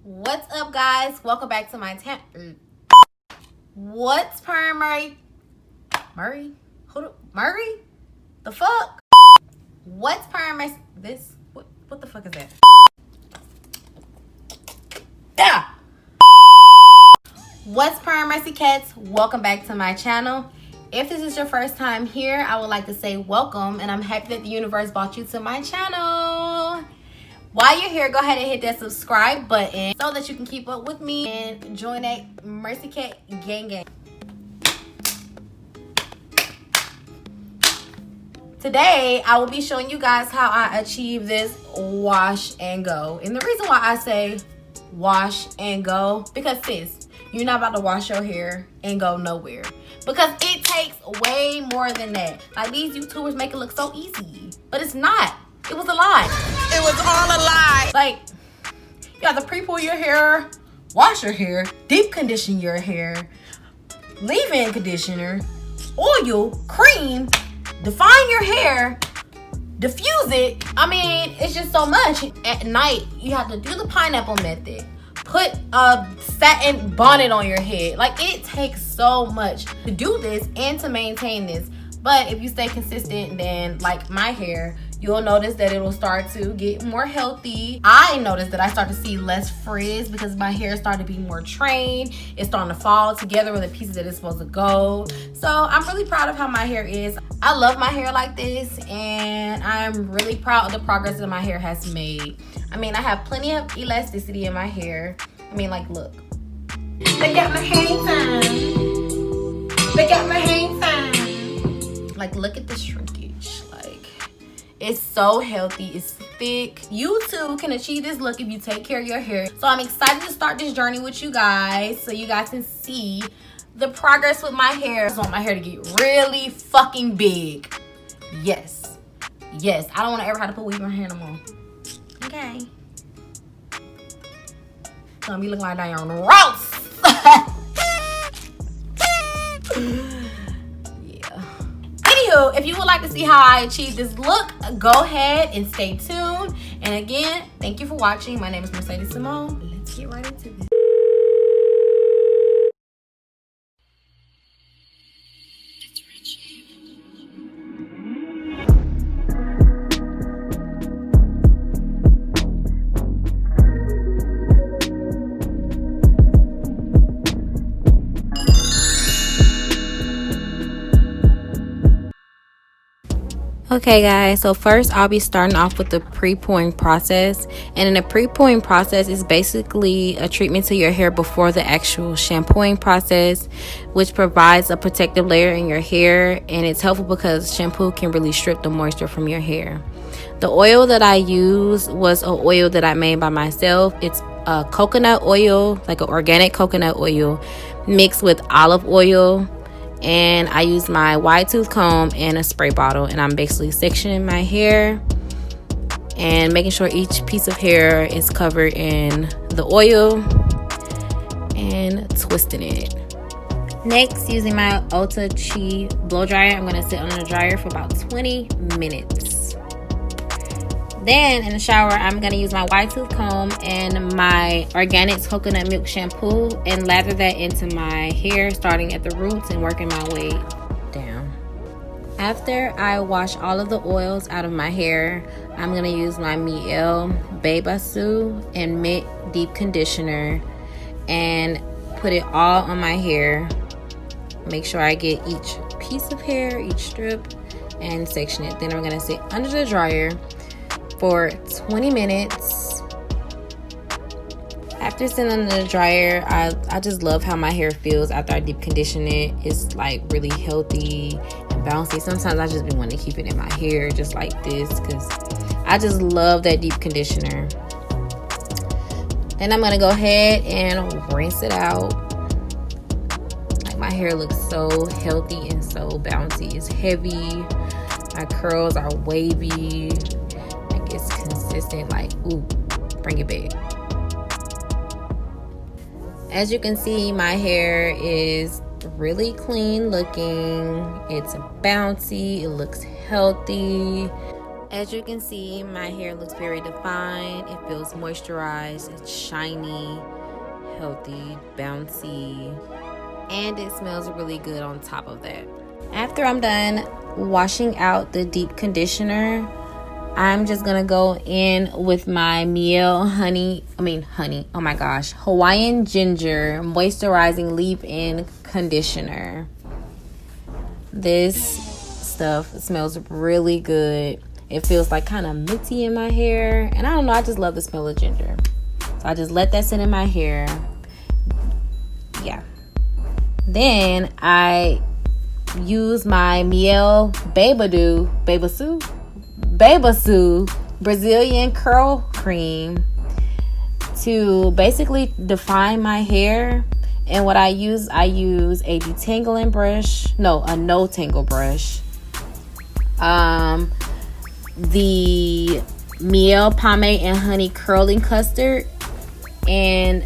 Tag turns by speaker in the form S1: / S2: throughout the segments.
S1: What's up, guys? Welcome back to my What's purring, Murray? Murray? Murray? The fuck? What's purring, this? What the fuck is that? Yeah. What's purring, messy cats? Welcome back to my channel. If this is your first time here, I would like to say welcome, and I'm happy that the universe brought you to my channel. While you're here, go ahead and hit that subscribe button so that you can keep up with me and join that Mercy Cat gang. Today, I will be showing you guys how I achieve this wash and go. And the reason why I say wash and go, because sis, you're not about to wash your hair and go nowhere. Because it takes way more than that. Like, these YouTubers make it look so easy, but it's not. It was a lie.
S2: It was all a lie.
S1: Like, you have to pre-pull your hair, wash your hair, deep condition your hair, leave-in conditioner, oil, cream, define your hair, diffuse it. I mean, it's just so much. At night, you have to do the pineapple method. Put a satin bonnet on your head. Like, it takes so much to do this and to maintain this. But if you stay consistent, then like my hair, you'll notice that it will start to get more healthy. I noticed that I start to see less frizz because my hair started to be more trained. It's starting to fall together with the pieces that it's supposed to go. So I'm really proud of how my hair is. I love my hair like this, and I'm really proud of the progress that my hair has made. I mean, I have plenty of elasticity in my hair. I mean, like, look.
S2: They got my hang time. They got my hang time.
S1: Like, look at the shrinkage. Like, it's so healthy. It's thick. You too can achieve this look if you take care of your hair. So I'm excited to start this journey with you guys, so you guys can see the progress with my hair. I just want my hair to get really fucking big. Yes. Yes. I don't want to ever have to put weave in my hair no more. Okay. It's gonna be looking like Diana Ross. If you would like to see how I achieve this look, go ahead and stay tuned. And again, thank you for watching. My name is Mercedes Simone. Let's get right into this. Okay guys, so first I'll be starting off with the pre-pooing process. And in the pre-pooing process is basically a treatment to your hair before the actual shampooing process, which provides a protective layer in your hair, and it's helpful because shampoo can really strip the moisture from your hair. The oil that I use was an oil that I made by myself. It's a coconut oil, like an organic coconut oil mixed with olive oil. And I use my wide tooth comb and a spray bottle, and I'm basically sectioning my hair and making sure each piece of hair is covered in the oil and twisting it. Next, using my Ulta Chi blow dryer, I'm going to sit under the dryer for about 20 minutes. Then in the shower, I'm going to use my wide tooth comb and my organic coconut milk shampoo and lather that into my hair, starting at the roots and working my way down. After I wash all of the oils out of my hair, I'm going to use my Miel Babassu and Mint Deep Conditioner and put it all on my hair. Make sure I get each piece of hair, each strip, and section it. Then I'm going to sit under the dryer for 20 minutes. After sitting under the dryer, I just love how my hair feels after I deep condition it. It's like really healthy and bouncy. Sometimes I just be wanting to keep it in my hair just like this because I just love that deep conditioner. Then I'm gonna go ahead and rinse it out. Like, my hair looks so healthy and so bouncy. It's heavy. My curls are wavy. It's consistent, like, ooh, bring it back. As you can see, my hair is really clean looking. It's bouncy. It looks healthy. As you can see, my hair looks very defined. It feels moisturized, it's shiny, healthy, bouncy, and it smells really good on top of that. After I'm done washing out the deep conditioner, I'm just gonna go in with my Hawaiian Ginger Moisturizing Leave-In Conditioner. This stuff smells really good. It feels like kind of minty in my hair, and I don't know, I just love the smell of ginger. So I just let that sit in my hair. Yeah. Then I use my Babassu Brazilian curl cream to basically define my hair. And what I use a detangling brush, a no tangle brush. The Miel Pomegranate and Honey Curling Custard, and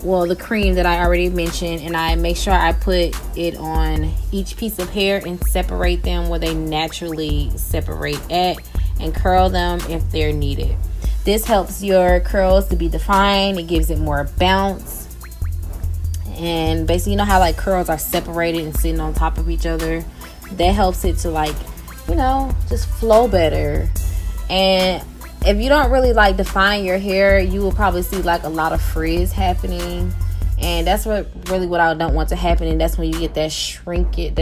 S1: the cream that I already mentioned, and I make sure I put it on each piece of hair and separate them where they naturally separate at, and curl them if they're needed. This helps your curls to be defined. It gives it more bounce, and basically, you know how like curls are separated and sitting on top of each other? That helps it to just flow better. And if you don't really define your hair, you will probably see a lot of frizz happening, and that's what I don't want to happen. And that's when you get that shrinkage,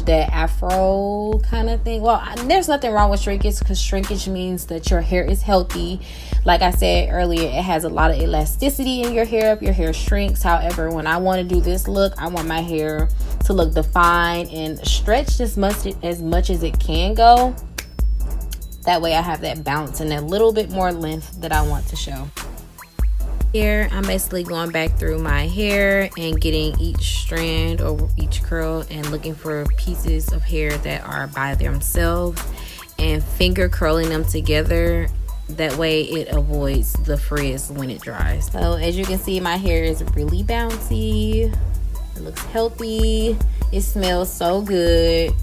S1: that afro kind of thing. Well, there's nothing wrong with shrinkage, because shrinkage means that your hair is healthy. Like I said earlier, it has a lot of elasticity in your hair if your hair shrinks. However, when I want to do this look, I want my hair to look defined and stretched as much as it can go. That way I have that bounce and a little bit more length that I want to show. Here, I'm basically going back through my hair and getting each strand or each curl and looking for pieces of hair that are by themselves and finger curling them together. That way it avoids the frizz when it dries. So as you can see, my hair is really bouncy. It looks healthy. It smells so good.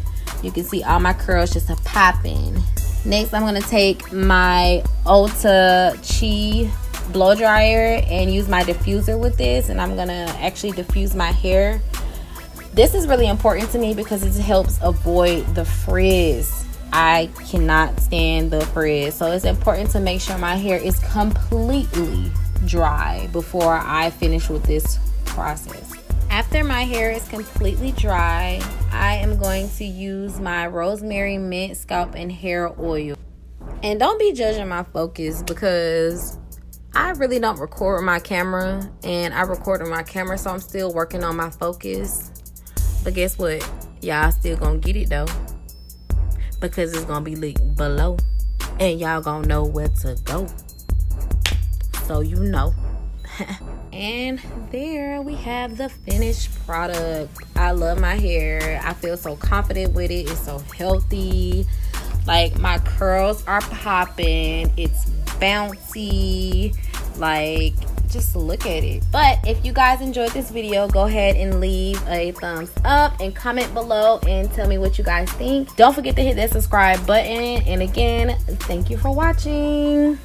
S1: You can see all my curls just popping. Next, I'm going to take my Ulta Chi blow dryer and use my diffuser with this, and I'm going to actually diffuse my hair. This is really important to me because it helps avoid the frizz. I cannot stand the frizz, so it's important to make sure my hair is completely dry before I finish with this process. After my hair is completely dry, I am going to use my Rosemary Mint Scalp and Hair Oil. And don't be judging my focus, because I really don't record with my camera, and I record with my camera, so I'm still working on my focus. But guess what? Y'all still gonna get it though, because it's gonna be linked below, and y'all gonna know where to go. So you know. And there we have the finished product. I love my hair. I feel so confident with it. It's so healthy. My curls are popping. It's bouncy. Just look at it. But if you guys enjoyed this video, go ahead and leave a thumbs up and comment below and tell me what you guys think. Don't forget to hit that subscribe button. And again, thank you for watching.